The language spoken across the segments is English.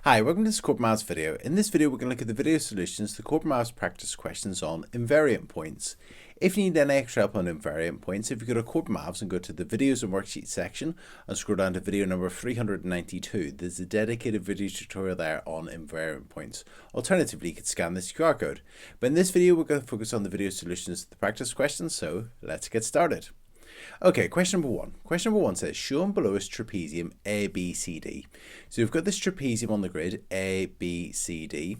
Hi, welcome to this Corbettmaths video. In this video, we're going to look at the video solutions to the Corbettmaths Practice Questions on invariant points. If you need any extra help on invariant points, if you go to Corbettmaths and go to the videos and worksheets section and scroll down to video number 392, there's a dedicated video tutorial there on invariant points. Alternatively, you could scan this QR code. But in this video, we're going to focus on the video solutions to the practice questions, so let's get started. Okay, question number one. Question number one says, shown below is trapezium ABCD. So we've got this trapezium on the grid, ABCD,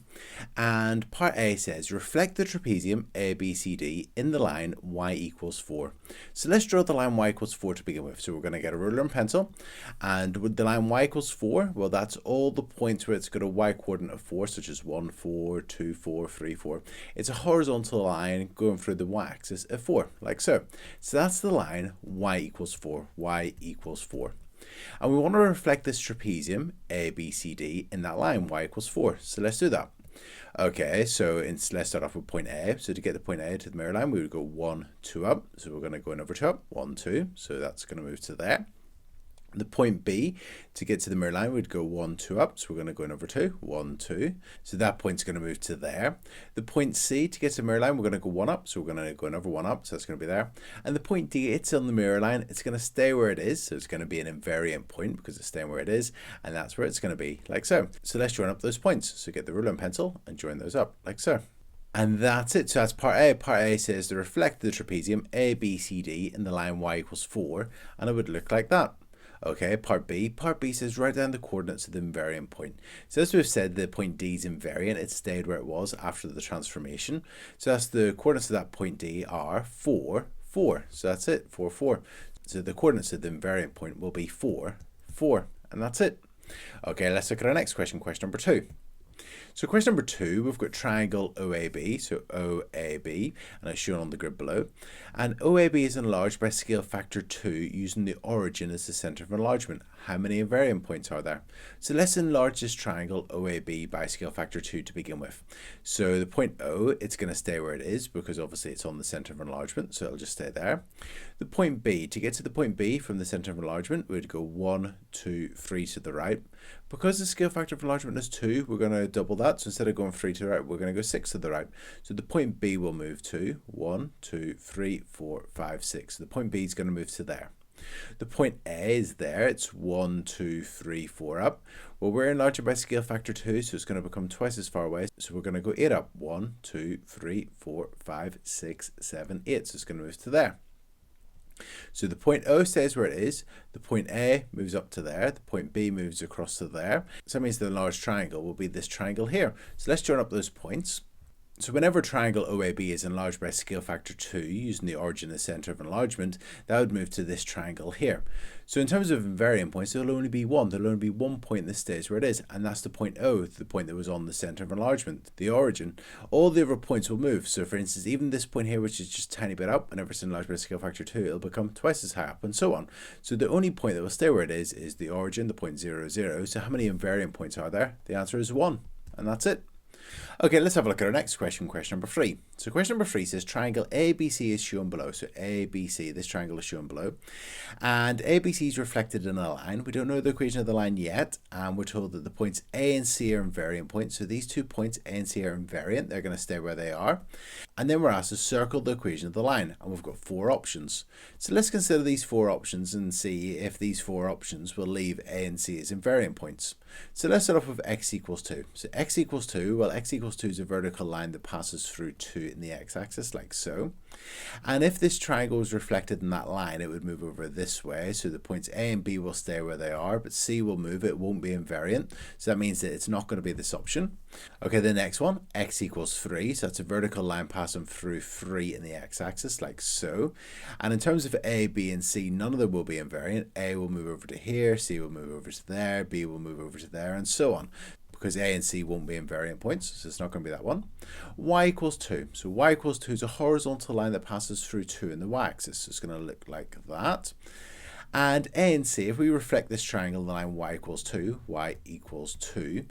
and part A says, reflect the trapezium ABCD in the line y equals 4. So let's draw the line y equals 4 to begin with. So we're going to get a ruler and pencil, and with the line y equals 4, well, that's all the points where it's got a y coordinate of 4, such as 1, 4, 2, 4, 3, 4. It's a horizontal line going through the y-axis of 4, like so. So that's the line y equals 4, y equals 4. And we want to reflect this trapezium, ABCD, in that line, y equals 4. So let's do that. Okay, so let's start off with point A. So to get the point A to the mirror line, we would go 1, 2 up. So we're going to go in over 2 up, 1, 2. So that's going to move to there. The point B, to get to the mirror line, we'd go 1, 2 up. So we're going to go in over 2, 1, 2. So that point's going to move to there. The point C, to get to the mirror line, we're going to go 1 up. So we're going to go in over 1 up. So that's going to be there. And the point D, it's on the mirror line. It's going to stay where it is. So it's going to be an invariant point because it's staying where it is. And that's where it's going to be, like so. So let's join up those points. So get the ruler and pencil and join those up, like so. And that's it. So that's part A. Part A says to reflect the trapezium ABCD in the line y equals 4. And it would look like that. Okay, part B. Part B says write down the coordinates of the invariant point. So as we've said, the point D is invariant. It stayed where it was after the transformation. So that's the coordinates of that point D are 4, 4. So that's it, 4, 4. So the coordinates of the invariant point will be 4, 4. And that's it. Okay, let's look at our next question, question number 2. So question number 2, we've got triangle OAB, so OAB, and it's shown on the grid below. And OAB is enlarged by scale factor 2 using the origin as the center of enlargement. How many invariant points are there? So let's enlarge this triangle OAB by scale factor 2 to begin with. So the point O, it's going to stay where it is because obviously it's on the center of enlargement, so it'll just stay there. The point B, to get to the point B from the center of enlargement, we'd go 1, 2, 3 to the right. Because the scale factor of enlargement is 2, we're going to double that. So instead of going 3 to the right, we're going to go 6 to the right. So the point B will move to 1, 2, 3, 4, 5, 6. So the point B is going to move to there. The point A is there. It's 1, 2, 3, 4 up. Well, we're enlarging by scale factor 2, so it's going to become twice as far away. So we're going to go 8 up. 1, 2, 3, 4, 5, 6, 7, 8. So it's going to move to there. So the point O stays where it is, the point A moves up to there, the point B moves across to there. So that means the enlarged triangle will be this triangle here. So let's join up those points. So whenever triangle OAB is enlarged by scale factor 2 using the origin as center of enlargement, that would move to this triangle here. So in terms of invariant points, there'll only be one. There'll only be one point that stays where it is, and that's the point O, the point that was on the center of enlargement, the origin. All the other points will move. So for instance, even this point here, which is just a tiny bit up, whenever it's enlarged by scale factor 2, it'll become twice as high up, and so on. So the only point that will stay where it is the origin, the point 0, 0. So how many invariant points are there? The answer is 1, and that's it. Okay, let's have a look at our next question, question number 3. So question number 3 says triangle ABC is shown below. So ABC, this triangle is shown below. And ABC is reflected in a line. We don't know the equation of the line yet. And we're told that the points A and C are invariant points. So these 2 points, A and C, are invariant. They're going to stay where they are. And then we're asked to circle the equation of the line. And we've got 4 options. So let's consider these 4 options and see if these 4 options will leave A and C as invariant points. So let's start off with x equals 2. So x equals 2, well, x equals 2 is a vertical line that passes through 2 in the x-axis, like so. And if this triangle was reflected in that line, it would move over this way. So the points A and B will stay where they are, but C will move. It won't be invariant. So that means that it's not going to be this option. Okay, the next one, x equals 3. So that's a vertical line passing through 3 in the x-axis, like so. And in terms of A, B, and C, none of them will be invariant. A will move over to here, C will move over to there, B will move over to there, and so on. Because A and C won't be invariant points, so it's not going to be that one. Y equals 2. So y equals 2 is a horizontal line that passes through 2 in the y-axis. So it's going to look like that. And A and C, if we reflect this triangle, the line y equals 2,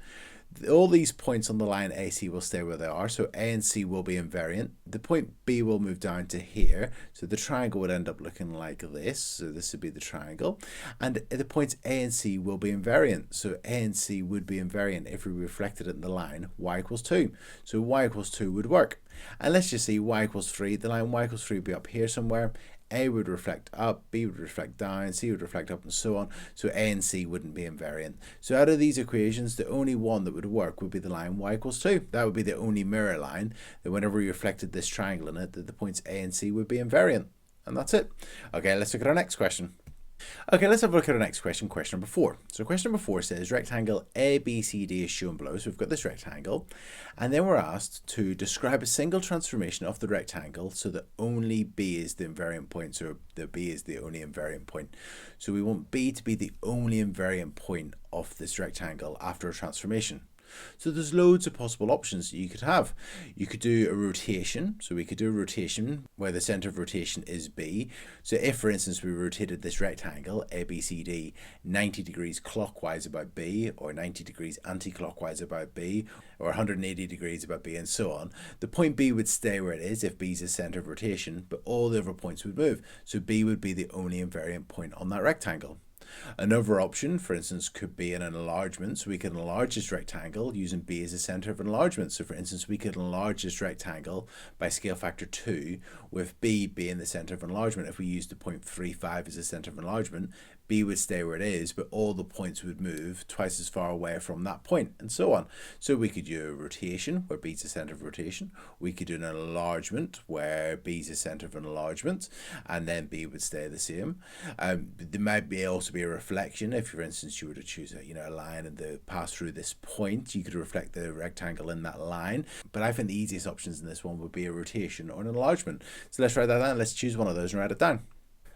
All these points on the line AC will stay where they are, so A and C will be invariant. The point B will move down to here, so the triangle would end up looking like this. So this would be the triangle, and the points A and C will be invariant. So A and C would be invariant if we reflected it in the line y equals 2. So y equals 2 would work. And let's just see y equals 3. The line y equals 3 would be up here somewhere. A would reflect up, B would reflect down, C would reflect up, and so on. So A and C wouldn't be invariant. So out of these equations, the only one that would work would be the line y equals 2. That would be the only mirror line that whenever we reflected this triangle in it, that the points A and C would be invariant. And that's it. Okay, let's look at our next question. Okay, let's have a look at our next question, question number 4. So question number 4 says rectangle ABCD is shown below. So we've got this rectangle, and then we're asked to describe a single transformation of the rectangle so that only B is the invariant point, so the B is the only invariant point. So we want B to be the only invariant point of this rectangle after a transformation. So there's loads of possible options that you could have. You could do a rotation. So we could do a rotation where the center of rotation is B. So if, for instance, we rotated this rectangle, ABCD, 90 degrees clockwise about B, or 90 degrees anti-clockwise about B, or 180 degrees about B, and so on, the point B would stay where it is if B is the center of rotation, but all the other points would move. So B would be the only invariant point on that rectangle. Another option, for instance, could be an enlargement. So we can enlarge this rectangle using B as the center of enlargement. So for instance, we could enlarge this rectangle by scale factor 2 with B being the center of enlargement. If we use the point 35 as the center of enlargement, B would stay where it is, but all the points would move twice as far away from that point, and so on. So we could do a rotation where B is the center of rotation. We could do an enlargement where B is the center of enlargement, and then B would stay the same. There might also be a reflection. If, for instance, you were to choose a line and pass through this point, you could reflect the rectangle in that line. But I think the easiest options in this one would be a rotation or an enlargement. So let's write that down. Let's choose one of those and write it down.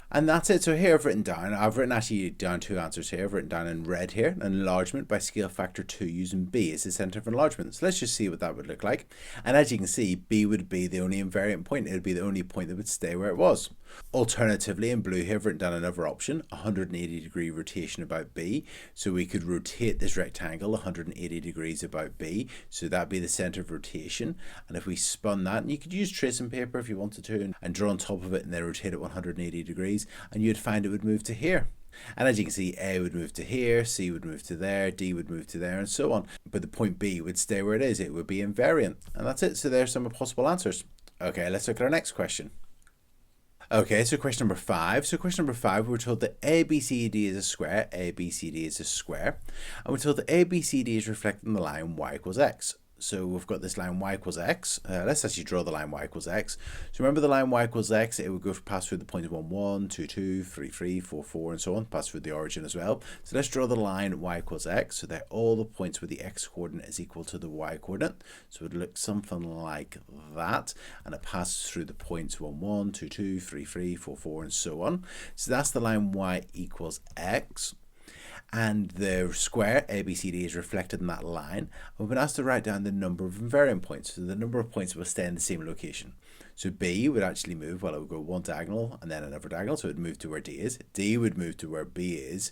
And that's it. So here I've written actually down two answers here. I've written down in red here, enlargement by scale factor 2 using B as the center of enlargement. So let's just see what that would look like. And as you can see, B would be the only invariant point. It would be the only point that would stay where it was. Alternatively, in blue here, I've written down another option, 180 degree rotation about B. So we could rotate this rectangle 180 degrees about B. So that'd be the center of rotation. And if we spun that, and you could use tracing paper if you wanted to, and draw on top of it and then rotate it 180 degrees, and you'd find it would move to here. And as you can see, A would move to here, C would move to there, D would move to there, and so on. But the point B would stay where it is. It would be invariant. And that's it. So there's some possible answers. Okay, let's look at our next question. Okay, so question number 5. So question number 5, we're told that ABCD is a square. ABCD is a square. And we're told that ABCD is reflected in the line y equals x. So we've got this line y equals x. Let's actually draw the line y equals x. So remember the line y equals x, it would go pass through the points 1, 1, 2, 2, 3, 3, 4, 4, and so on, pass through the origin as well. So let's draw the line y equals x, so that all the points where the x coordinate is equal to the y coordinate. So it would look something like that, and it passes through the points 1, 1, 2, 2, 3, 3, 4, 4, and so on. So that's the line y equals x. And the square ABCD is reflected in that line. We've been asked to write down the number of invariant points, so the number of points will stay in the same location. So B would actually move, well, it would go one diagonal and then another diagonal, so it would move to where D is. D would move to where B is.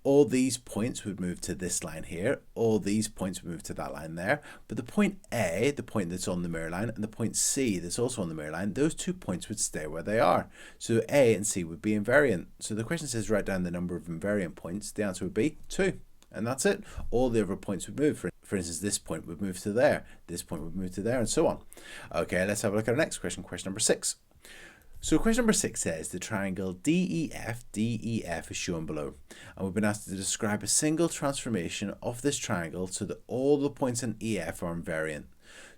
All these points would move to this line here. All these points would move to that line there. But the point A, the point that's on the mirror line, and the point C that's also on the mirror line, those 2 points would stay where they are. So A and C would be invariant. So the question says write down the number of invariant points. The answer would be 2. And that's it. All the other points would move. For instance, this point would move to there, this point would move to there, and so on. Okay, let's have a look at our next question, question number 6. So question number 6 says the triangle DEF is shown below. And we've been asked to describe a single transformation of this triangle so that all the points in EF are invariant.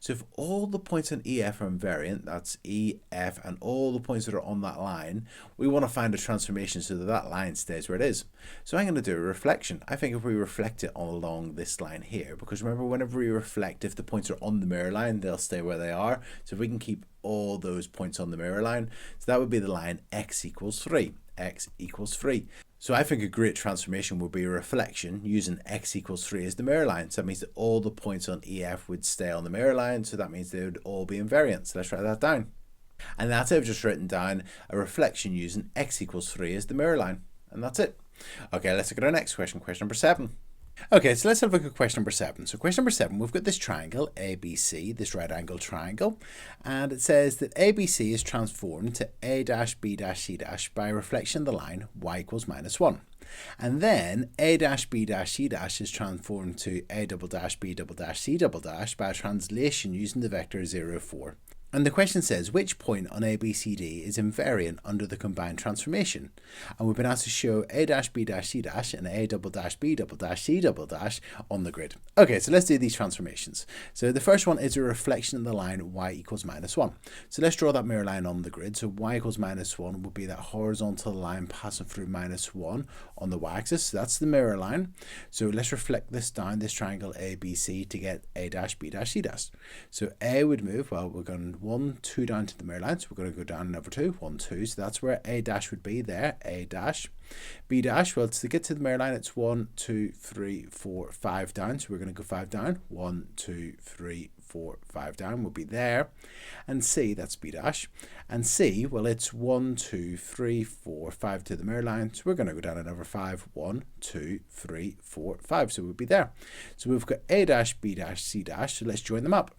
So if all the points in EF are invariant, that's EF and all the points that are on that line, we want to find a transformation so that that line stays where it is. So I'm going to do a reflection. I think if we reflect it all along this line here, because remember, whenever we reflect, if the points are on the mirror line, they'll stay where they are. So if we can keep all those points on the mirror line, so that would be the line x equals 3. X equals 3. So I think a great transformation would be a reflection using x equals 3 as the mirror line. So that means that all the points on EF would stay on the mirror line. So that means they would all be invariant. So let's write that down. And that's it. I've just written down a reflection using x equals 3 as the mirror line. And that's it. Okay, let's look at our next question, question number 7. Okay, so let's have a look at question number 7. So question number 7, we've got this triangle, ABC, this right angle triangle, and it says that ABC is transformed to A dash B dash C dash by a reflection of the line y equals -1. And then A dash B dash C dash is transformed to A double dash B double dash C double dash by a translation using the vector 0, 4. And the question says, which point on ABCD is invariant under the combined transformation? And we've been asked to show A dash B dash C dash and A double dash B double dash C double dash on the grid. Okay, so let's do these transformations. So the first one is a reflection of the line y equals -1. So let's draw that mirror line on the grid. So y equals -1 will be that horizontal line passing through -1 on the y-axis. So that's the mirror line. So let's reflect this down, this triangle ABC, to get A dash B dash C dash. So A would move, well, we're going 1, 2 down to the mirror line, so we're going to go down another 2, 1, 2, so that's where A dash would be there, A dash. B dash, well, to get to the mirror line, it's 1, 2, 3, 4, 5 down, so we're going to go 5 down, 1, 2, 3, 4, 5 down, will be there. And C, that's B dash. And C, well, it's 1, 2, 3, 4, 5 to the mirror line, so we're going to go down another 5, 1, 2, 3, 4, 5, so we'll be there. So we've got A dash, B dash, C dash, so let's join them up.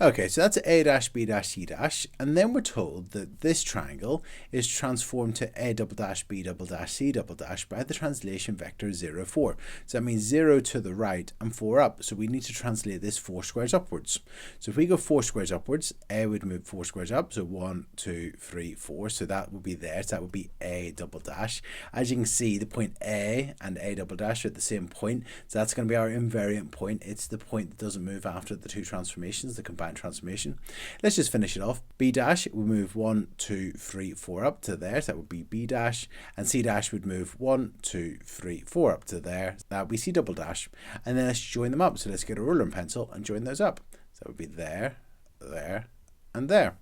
Okay, so that's A dash, B dash, C dash, and then we're told that this triangle is transformed to A double dash, B double dash, C double dash by the translation vector 0, 4. So that means 0 to the right and 4 up, so we need to translate this 4 squares upwards. So if we go 4 squares upwards, A would move 4 squares up, so 1, 2, 3, 4, so that would be there, so that would be A double dash. As you can see, the point A and A double dash are at the same point, so that's going to be our invariant point. It's the point that doesn't move after the two transformations, the combined transformation. Let's just finish it off. B dash will move 1, 2, 3, 4 up to there, so that would be B dash, and C dash would move 1, 2, 3, 4 up to there, that would be C double dash, and then let's join them up. So let's get a ruler and pencil and join those up. So that would be there, there, and there.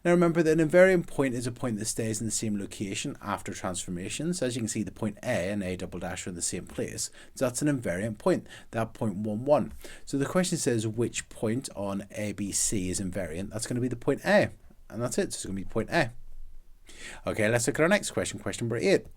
Now remember that an invariant point is a point that stays in the same location after transformations. As you can see, the point A and A double dash are in the same place, so that's an invariant point, that point 1, 1. So the question says which point on ABC is invariant. That's going to be the point A, and that's it, so it's going to be point A. Okay, let's look at our next question, question number 8.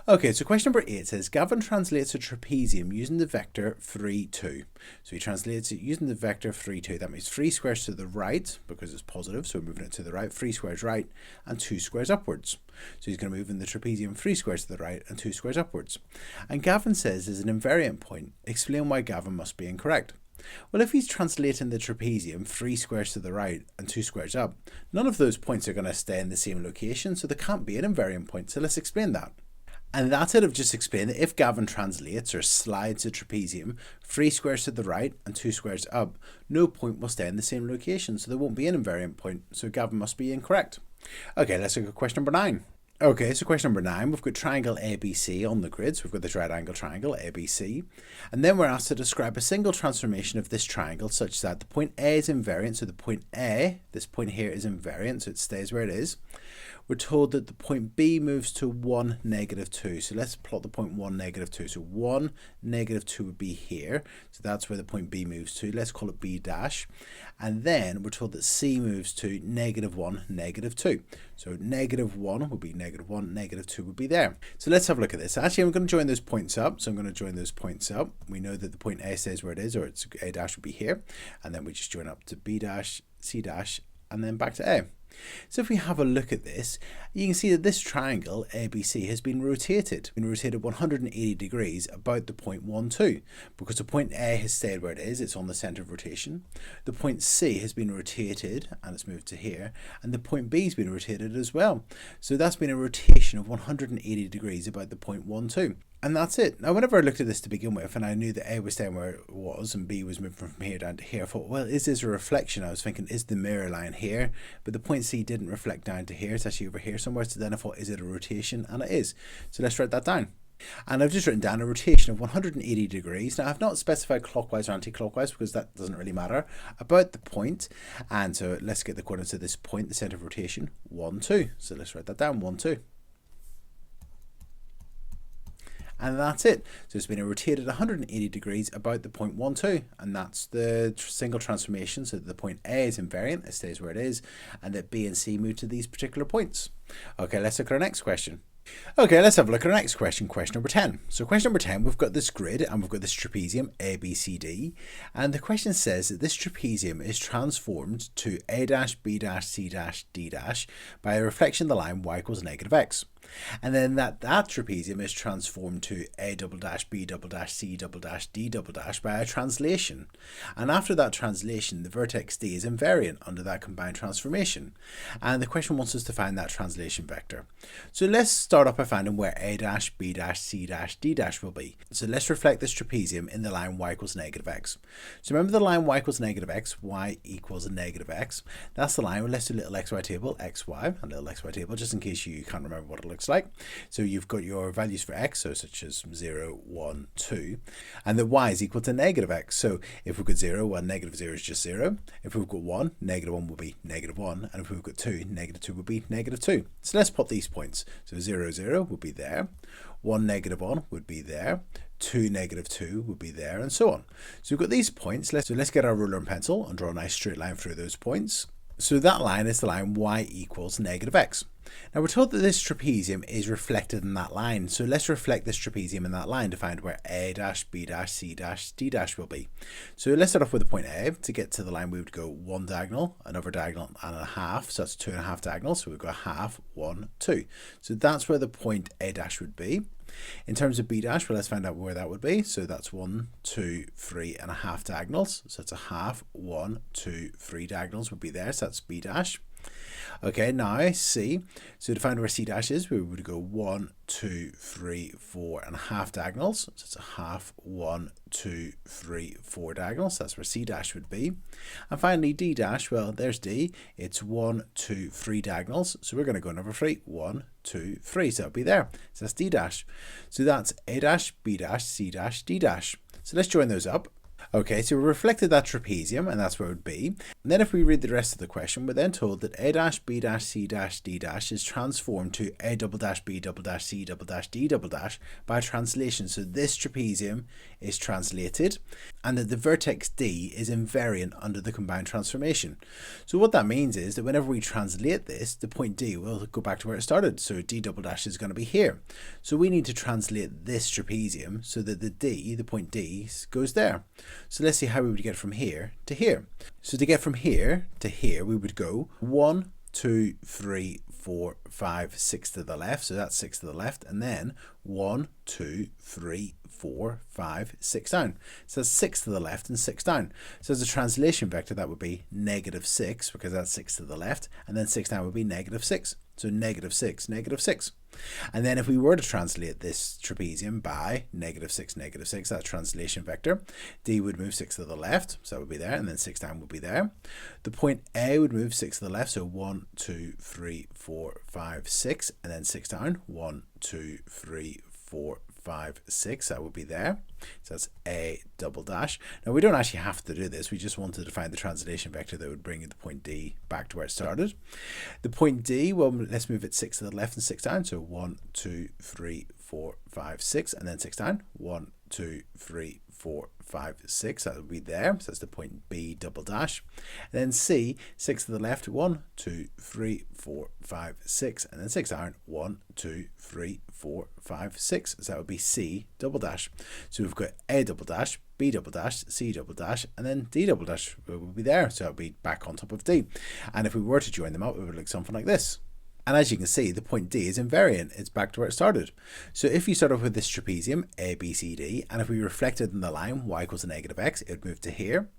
Okay, so question number 8 says, Gavin translates a trapezium using the vector 3, 2. So he translates it using the vector 3, 2. That means 3 squares to the right, because it's positive, so we're moving it to the right, 3 squares right, and 2 squares upwards. So he's going to move in the trapezium 3 squares to the right and 2 squares upwards. And Gavin says there's an invariant point. Explain why Gavin must be incorrect. Well, if he's translating the trapezium 3 squares to the right and 2 squares up, none of those points are going to stay in the same location, so there can't be an invariant point. So let's explain that. And that's it. I've just explained that if Gavin translates or slides a trapezium 3 squares to the right and 2 squares up, no point will stay in the same location, so there won't be an invariant point, so Gavin must be incorrect. Okay, let's look at question number 9. Okay, so question number 9, we've got triangle ABC on the grid, so we've got this right angle triangle ABC, and then we're asked to describe a single transformation of this triangle such that the point A is invariant, so the point A, this point here is invariant, so it stays where it is. We're told that the point B moves to 1, -2. So let's plot the point 1, -2. So 1, -2 would be here. So that's where the point B moves to. Let's call it B dash. And then we're told that C moves to -1, -2. So -1 would be -1, -2 would be there. So let's have a look at this. Actually, I'm going to join those points up. So I'm going to join those points up. We know that the point A stays where it is, or it's A dash would be here. And then we just join up to B dash, C dash, and then back to A. So if we have a look at this, you can see that this triangle ABC has been rotated 180 degrees about the point 1, 2, because the point A has stayed where it is, it's on the center of rotation. The point C has been rotated and it's moved to here, and the point B has been rotated as well. So that's been a rotation of 180 degrees about the point 1, 2. And that's it. Now, whenever I looked at this to begin with, and I knew that A was staying where it was and B was moving from here down to here, I thought, well, is this a reflection? I was thinking, is the mirror line here? But the point C didn't reflect down to here. It's actually over here somewhere. So then I thought, is it a rotation? And it is. So let's write that down. And I've just written down a rotation of 180 degrees. Now, I've not specified clockwise or anti-clockwise because that doesn't really matter, about the point. And so let's get the coordinates of this point, the center of rotation, 1, 2. So let's write that down, 1, 2. And that's it. So it's been rotated 180 degrees about the point 1, 2, and that's the single transformation. So the point A is invariant, it stays where it is, and that B and C move to these particular points. Okay, let's look at our next question. Okay, let's have a look at our next question, question number 10. So question number 10, we've got this grid and we've got this trapezium ABCD, and the question says that this trapezium is transformed to A dash, B dash, C dash, D dash by a reflection of the line y equals negative x. And then that trapezium is transformed to A double dash, B double dash, C double dash, D double dash by a translation. And after that translation, the vertex D is invariant under that combined transformation. And the question wants us to find that translation vector. So let's start off by finding where A dash, B dash, C dash, D dash will be. So let's reflect this trapezium in the line y equals negative x. So remember the line y equals negative x, y equals negative x. That's the line. Let's do a little xy table, xy, a little xy table, just in case you can't remember what it looks like. So you've got your values for x, so such as 0, 1, 2, and the y is equal to negative x. So if we've got 0, well, negative 0 is just 0. If we've got 1, negative 1 will be negative 1. And if we've got 2, negative 2 will be negative 2. So let's put these points. So 0, 0 would be there. 1, negative 1 would be there. 2, negative 2 would be there, and so on. So we've got these points. Let's get our ruler and pencil and draw a nice straight line through those points. So that line is the line y equals negative x. Now we're told that this trapezium is reflected in that line, so let's reflect this trapezium in that line to find where A dash, B dash, C dash, D dash will be. So let's start off with the point A. To get to the line we would go one diagonal, another diagonal and a half, so that's 2.5 diagonals, so we've got half, 1, 2. So that's where the point A dash would be. In terms of B dash, well, let's find out where that would be. So that's 1, 2, 3.5 diagonals. So it's a half, 1, 2, 3 diagonals would be there. So that's B dash. Okay, now C. So to find where C dash is, we would go 1, 2, 3, 4.5 diagonals. So it's a half, 1, 2, 3, 4 diagonals. That's where C dash would be. And finally D dash, well, there's D. It's 1, 2, 3 diagonals. So we're going to go number 3. 1, 2, 3. So it'll be there. So that's D dash. So that's A dash, B dash, C dash, D dash. So let's join those up. Okay, so we reflected that trapezium, and that's where it would be. And then if we read the rest of the question, we're then told that A dash, B dash, C dash, D dash is transformed to A double dash, B double dash, C double dash, D double dash by translation. So this trapezium is translated, and that the vertex D is invariant under the combined transformation. So what that means is that whenever we translate this, the point D will go back to where it started. So D double dash is going to be here. So we need to translate this trapezium so that the D, the point D, goes there. So let's see how we would get from here to here. So to get from here to here, we would go 1, 2, 3, 4, 5, 6 to the left. So that's 6 to the left. And then 1, 2, 3, 4, 5, 6 down. So that's 6 to the left and 6 down. So as a translation vector, that would be negative 6 because that's 6 to the left. And then 6 down would be negative 6. So negative 6, negative 6. And then if we were to translate this trapezium by negative 6, that translation vector, D would move 6 to the left, so that would be there, and then 6 down would be there. The point A would move 6 to the left, so 1, 2, 3, 4, 5, 6, and then 6 down, 1, 2, 3, 4, 5, 6, that would be there. So that's A double dash. Now we don't actually have to do this, we just wanted to find the translation vector that would bring the point D back to where it started. The point D, well, let's move it 6 to the left and 6 down. So 1, 2, 3, 4, 5, 6, and then 6 down. 1, 2, 3, 4, 5, 6, that would be there. So that's the point B double dash. And then C, 6 to the left, 1, 2, 3, 4, 5, 6, and then 6 down. 1, 2, 3, 4, 5, 6. So that would be C double dash. So we've got A double dash, B double dash, C double dash, and then D double dash will be there. So it'll be back on top of D. And if we were to join them up, it would look something like this. And as you can see, the point D is invariant. It's back to where it started. So if you start off with this trapezium, A, B, C, D, and if we reflected in the line y equals a negative x, it would move to here.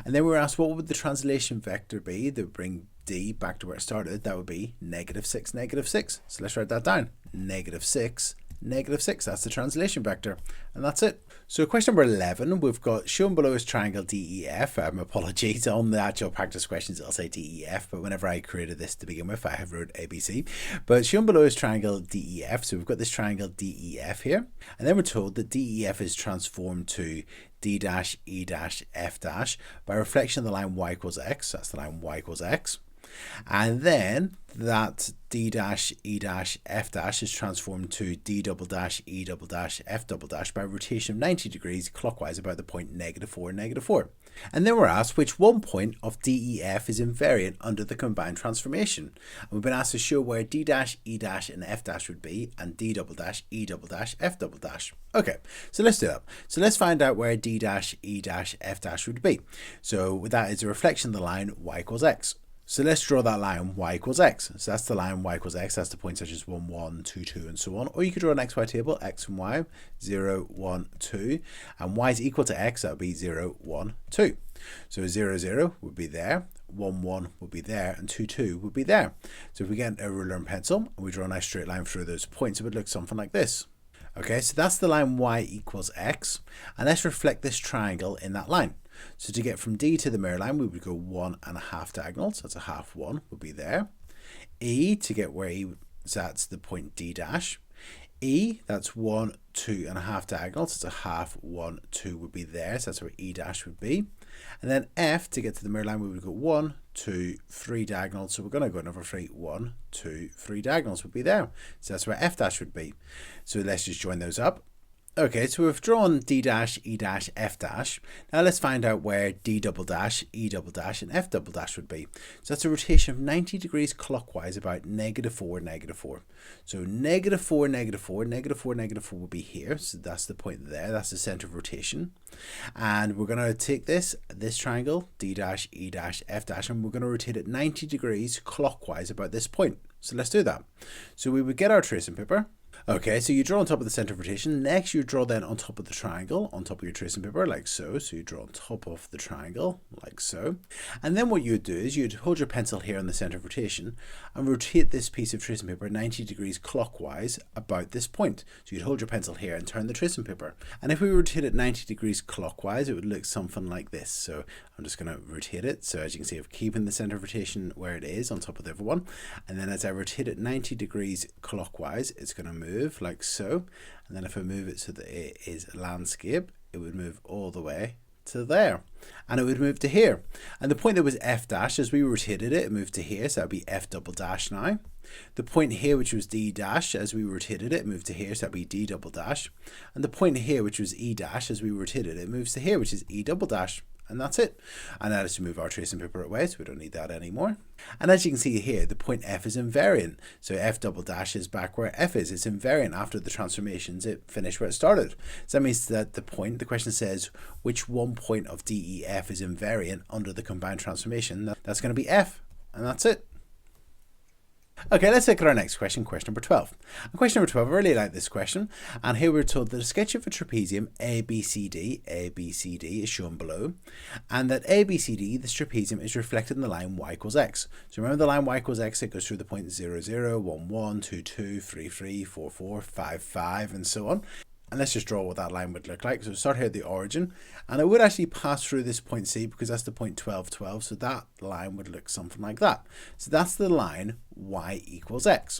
And then we were asked, what would the translation vector be that would bring D back to where it started? That would be negative 6, negative 6. So let's write that down. Negative 6, negative 6. That's the translation vector. And that's it. So question number 11, we've got shown below is triangle DEF. Apologies, on the actual practice questions it'll say DEF, but whenever I created this to begin with, I have wrote ABC. But shown below is triangle DEF. So we've got this triangle DEF here. And then we're told that DEF is transformed to D dash, E dash, F dash by reflection of the line y equals x. That's the line y equals x. And then that d dash e dash f dash is transformed to d double dash e double dash f double dash by a rotation of 90 degrees clockwise about the point -4, -4. And then we're asked which one point of DEF is invariant under the combined transformation. And we've been asked to show where d dash, e dash and f dash would be, and d double dash, e double dash, f double dash. Okay, so let's do that. So let's find out where d dash, e dash, f dash would be. So that is a reflection of the line y equals x. So let's draw that line y equals x. So that's the line y equals x. That's the points such as 1, 1, 2, 2, and so on. Or you could draw an xy table, x and y, 0, 1, 2. And y is equal to x, that would be 0, 1, 2. So 0, 0 would be there, 1, 1 would be there, and 2, 2 would be there. So if we get a ruler and pencil, and we draw a nice straight line through those points, it would look something like this. Okay, so that's the line y equals x. And let's reflect this triangle in that line. So to get from D to the mirror line, we would go 1.5 diagonals. So that's a half 1 would be there. E, to get where E, so that's the point D dash. E, that's 1, 2.5 diagonals. So it's a half 1, 2 would be there. So that's where E dash would be. And then F, to get to the mirror line, we would go 1, 2, 3 diagonals. So we're going to go another 3. 1, 2, 3 diagonals would be there. So that's where F dash would be. So let's just join those up. Okay, so we've drawn d dash, e dash, f dash. Now let's find out where d double dash, e double dash, and f double dash would be. So that's a rotation of 90 degrees clockwise about -4, -4. So -4, -4, -4, -4 will be here. So that's the point there. That's the center of rotation. And we're going to take this triangle, d dash, e dash, f dash, and we're going to rotate it 90 degrees clockwise about this point. So let's do that. So we would get our tracing paper. Okay, so you draw on top of the center of rotation. Next, you draw then on top of the triangle, on top of your tracing paper, like so. So you draw on top of the triangle, like so. And then what you would do is you'd hold your pencil here on the center of rotation and rotate this piece of tracing paper 90 degrees clockwise about this point. So you'd hold your pencil here and turn the tracing paper. And if we rotate it 90 degrees clockwise, it would look something like this. So I'm just going to rotate it. So as you can see, I'm keeping the center of rotation where it is on top of the other one. And then as I rotate it 90 degrees clockwise, it's going to move like so, and then if I move it so that it is landscape, it would move all the way to there, and it would move to here. And the point that was f dash, as we rotated it, it moved to here, so that would be f double dash now. The point here, which was d dash, as we rotated it, moved to here, so that would be d double dash. And the point here, which was e dash, as we rotated it, moves to here, which is e double dash. And that's it. And now let's move our tracing paper away, so we don't need that anymore. And as you can see here, the point F is invariant. So F double dash is back where F is. It's invariant after the transformations. It finished where it started. So that means that the question says, which one point of DEF is invariant under the combined transformation? That's going to be F. And that's it. Okay, let's look at our next question, question number 12. And question number 12, I really like this question. And here we're told that a sketch of a trapezium ABCD is shown below. And that ABCD, this trapezium, is reflected in the line y equals x. So remember the line y equals x, it goes through the points 0, 0, 1, 1, 2, 2, 3, 3, 4, 4, 5, 5, and so on. And let's just draw what that line would look like. So start here at the origin, and it would actually pass through this point C because that's the point 12, 12. So that line would look something like that. So that's the line y equals x.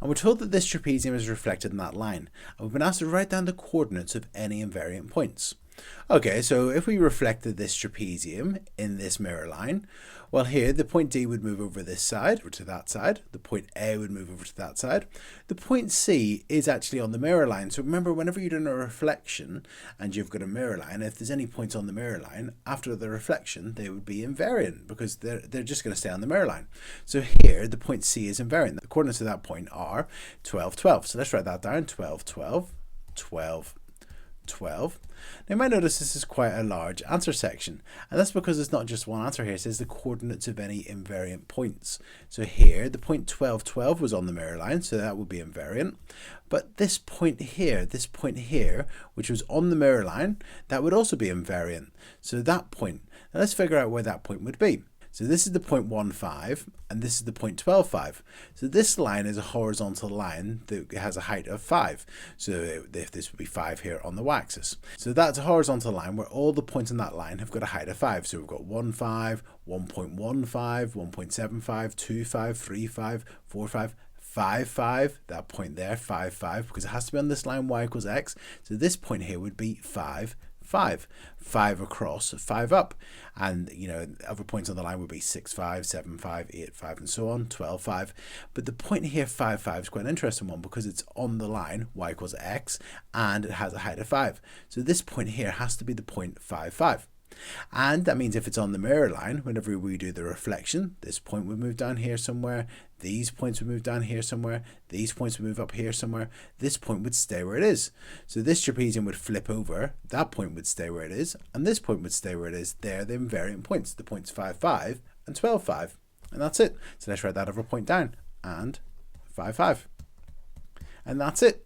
And we're told that this trapezium is reflected in that line. And we've been asked to write down the coordinates of any invariant points. Okay, so if we reflected this trapezium in this mirror line, well here the point D would move over this side, or to that side. The point A would move over to that side. The point C is actually on the mirror line. So remember, whenever you're doing a reflection and you've got a mirror line, if there's any points on the mirror line, after the reflection, they would be invariant because they're just going to stay on the mirror line. So here, the point C is invariant. The coordinates of that point are 12, 12. So let's write that down, 12, 12, 12, 12. Now you might notice this is quite a large answer section, and that's because it's not just one answer here. It says the coordinates of any invariant points. So here the point 12, 12 was on the mirror line, so that would be invariant. But this point here, which was on the mirror line, that would also be invariant. So that point, now let's figure out where that point would be. So this is the point 1, 5, and this is the point 12, 5. So this line is a horizontal line that has a height of 5. So if this would be 5 here on the y-axis. So that's a horizontal line where all the points in that line have got a height of 5. So we've got 1, 5, 1.15, 1.75, 2, 5, 3, 5, 4, 5, 5, 5, that point there, 5, 5, because it has to be on this line y equals x. So this point here would be 5, 5. 5 across, 5 up. And, other points on the line would be 6, 5, 7, 5, 8, 5, and so on, 12, 5. But the point here, 5, 5, is quite an interesting one because it's on the line, y equals x, and it has a height of 5. So this point here has to be the point 5, 5. And that means if it's on the mirror line, whenever we do the reflection, this point would move down here somewhere, these points would move down here somewhere, these points would move up here somewhere, this point would stay where it is. So this trapezium would flip over, that point would stay where it is, and this point would stay where it is. They're the invariant points, the points 5, 5 and 12, 5. And that's it. So let's write that other point down, and 5, 5. And that's it.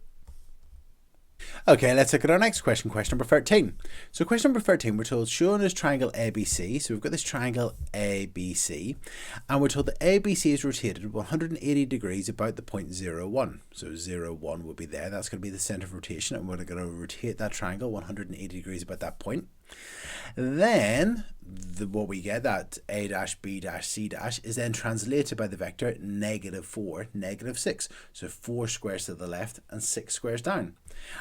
Okay, let's look at our next question, question number 13. So question number 13, we're told shown as triangle ABC. So we've got this triangle ABC, and we're told that ABC is rotated 180 degrees about the point 0, 1. So 0, 1 will be there. That's going to be the center of rotation, and we're going to rotate that triangle 180 degrees about that point. Then what we get, that A dash B dash C dash, is then translated by the vector -4, -6. So 4 squares to the left and 6 squares down.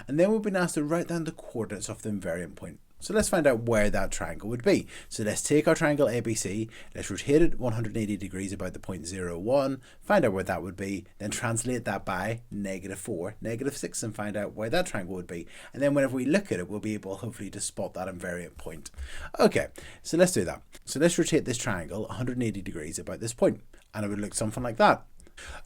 And then we've been asked to write down the coordinates of the invariant point. So let's find out where that triangle would be. So let's take our triangle ABC, let's rotate it 180 degrees about the point 0, 1, find out where that would be, then translate that by -4, -6, and find out where that triangle would be. And then whenever we look at it, we'll be able hopefully to spot that invariant point. Okay, so let's do that. So let's rotate this triangle 180 degrees about this point, and it would look something like that.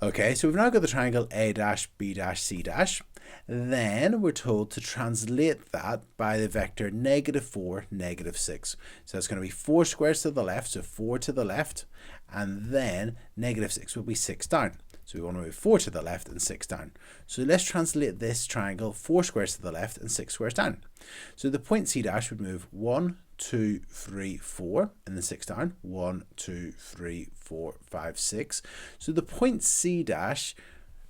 Okay, so we've now got the triangle A dash B dash C dash. Then we're told to translate that by the vector -4, -6. So it's going to be 4 squares to the left, so 4 to the left, and then -6 will be 6 down. So we want to move 4 to the left and 6 down. So let's translate this triangle 4 squares to the left and 6 squares down. So the point C dash would move 1, 2, 3, 4, and then 6 down. 1, 2, 3, 4, 5, 6. So the point C dash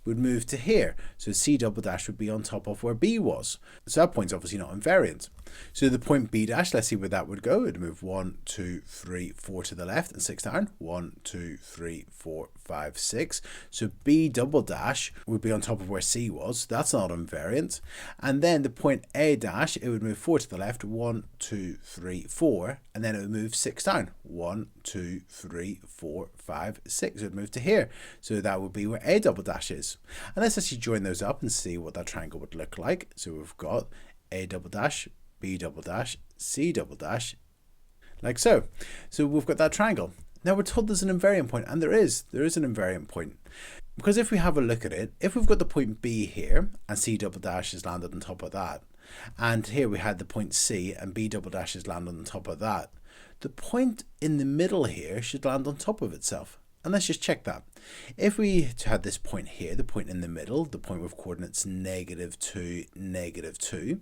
would move to here. So C double dash would be on top of where B was. So that point's obviously not invariant. So the point B dash, let's see where that would go. It would move 1, 2, 3, 4 to the left and 6 down. 1, 2, 3, 4, 5, 6. So B double dash would be on top of where C was. That's not invariant. And then the point A dash, it would move 4 to the left. 1, 2, 3, 4. And then it would move 6 down. 1, 2, 3, 4, 5, 6. It would move to here. So that would be where A double dash is. And let's actually join those up and see what that triangle would look like. So we've got A double dash, B double dash, C double dash, like so. So we've got that triangle. Now we're told there's an invariant point, and there is an invariant point. Because if we have a look at it, if we've got the point B here, and C double dash is landed on top of that, and here we had the point C, and B double dash is landed on top of that, the point in the middle here should land on top of itself. And let's just check that. If we had this point here, the point in the middle, the point with coordinates -2, -2,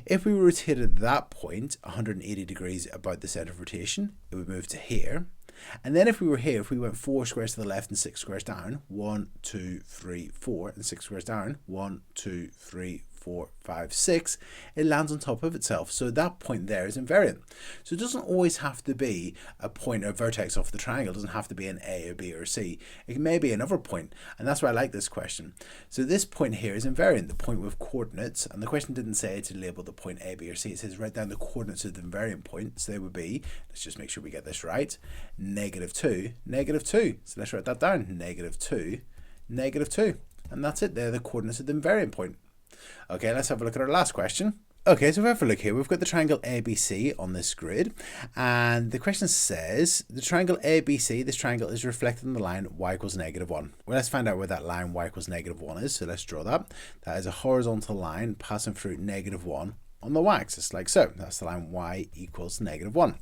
if we rotated that point 180 degrees about the center of rotation, it would move to here. And then if we were here, if we went 4 squares to the left and 6 squares down, 1, 2, 3, 4, and 6 squares down, 1, 2, 3, 4, 5, 6, it lands on top of itself. So that point there is invariant. So it doesn't always have to be a point or vertex off the triangle. It doesn't have to be an A or B or C. It may be another point, and that's why I like this question. So this point here is invariant, the point with coordinates, and the question didn't say to label the point A, B, or C. It says write down the coordinates of the invariant point. So they would be, let's just make sure we get this right, -2, -2. So let's write that down, -2, -2. And that's it. They're the coordinates of the invariant point. Okay, let's have a look at our last question. Okay, so if we have a look here, we've got the triangle ABC on this grid, and the question says the triangle ABC, this triangle is reflected on the line y equals -1. Well, let's find out where that line y equals -1 is. So let's draw that. That is a horizontal line passing through -1 on the y-axis, like so. That's the line y equals -1.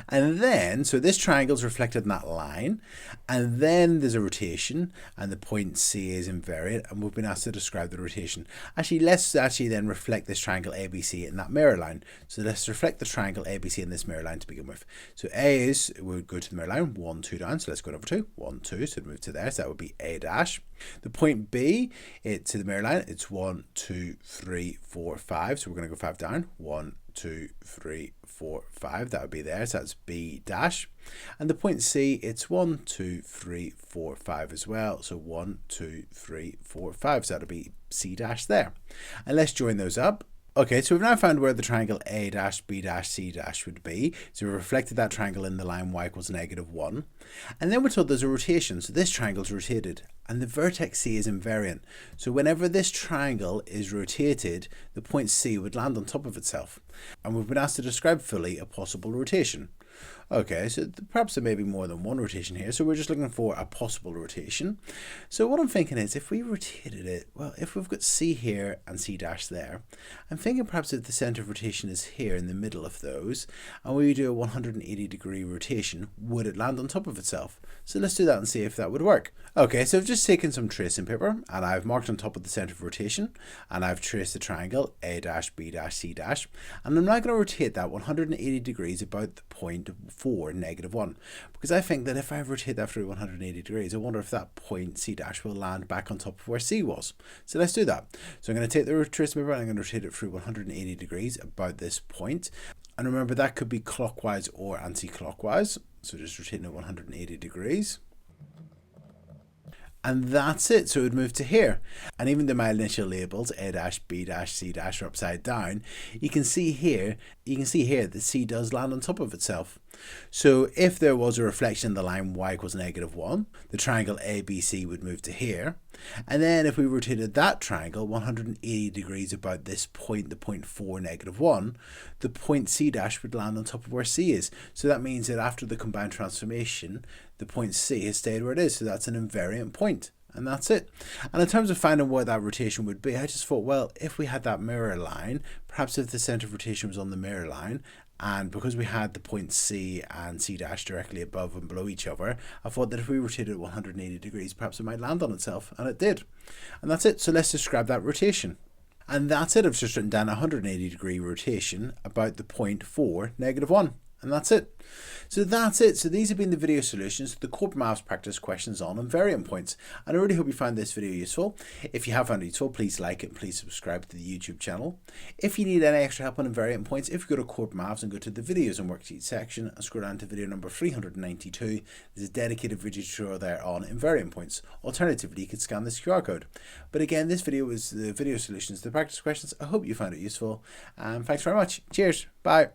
And then, so this triangle is reflected in that line, and then there's a rotation, and the point C is invariant, and we've been asked to describe the rotation. Actually, let's then reflect this triangle ABC in that mirror line. So let's reflect the triangle ABC in this mirror line to begin with. So A is, we would go to the mirror line, 1, 2 down, so let's go over 2, 1, 2, so move to there, so that would be A dash. The point B, to the mirror line, it's 1, 2, 3, 4, 5, so we're going to go 5 down, 1, 2, 3, 4, 5, that would be there, so that's B dash. And the point C, it's 1, 2, 3, 4, 5 as well, so 1, 2, 3, 4, 5, so that'll be C dash there. And let's join those up Okay, so we've now found where the triangle A dash B dash C dash would be. So we reflected that triangle in the line y equals -1. And then we're told there's a rotation, so this triangle's rotated. And the vertex C is invariant. So whenever this triangle is rotated, the point C would land on top of itself. And we've been asked to describe fully a possible rotation. Okay, so perhaps there may be more than one rotation here, so we're just looking for a possible rotation. So what I'm thinking is, if we rotated it, well, if we've got C here and C dash there, I'm thinking perhaps if the center of rotation is here in the middle of those, and we do a 180-degree rotation, would it land on top of itself? So let's do that and see if that would work. Okay, so I've just taken some tracing paper, and I've marked on top of the center of rotation, and I've traced the triangle A dash B dash C dash, and I'm now going to rotate that 180 degrees about the point 4, -1, because I think that if I rotate that through 180 degrees, I wonder if that point C dash will land back on top of where C was. So let's do that. So I'm going to take the tracing paper and I'm going to rotate it through 180 degrees about this point. And remember, that could be clockwise or anti-clockwise. So just rotating it 180 degrees. And that's it, so it would move to here. And even though my initial labels, A dash, B dash, C dash, are upside down, you can see here that C does land on top of itself. So if there was a reflection in the line y equals -1, the triangle ABC would move to here. And then if we rotated that triangle 180 degrees about this point, the point 4, -1, the point C dash would land on top of where C is. So that means that after the combined transformation, the point C has stayed where it is. So that's an invariant point. And that's it. And in terms of finding what that rotation would be, I just thought, well, if we had that mirror line, perhaps if the center of rotation was on the mirror line, and because we had the point C and C dash directly above and below each other, I thought that if we rotated 180 degrees, perhaps it might land on itself, and it did. And that's it. So let's describe that rotation. And that's it. I've just written down a 180-degree rotation about the point 4, -1. And that's it. So that's it. So these have been the video solutions to the Corbettmaths Practice Questions on Invariant Points. And I really hope you found this video useful. If you have found it useful, please like it and please subscribe to the YouTube channel. If you need any extra help on Invariant Points, if you go to Corbettmaths and go to the videos and worksheet section and scroll down to video number 392, there's a dedicated video tutorial there on Invariant Points. Alternatively, you could scan this QR code. But again, this video was the video solutions to the practice questions. I hope you found it useful. And thanks very much. Cheers. Bye.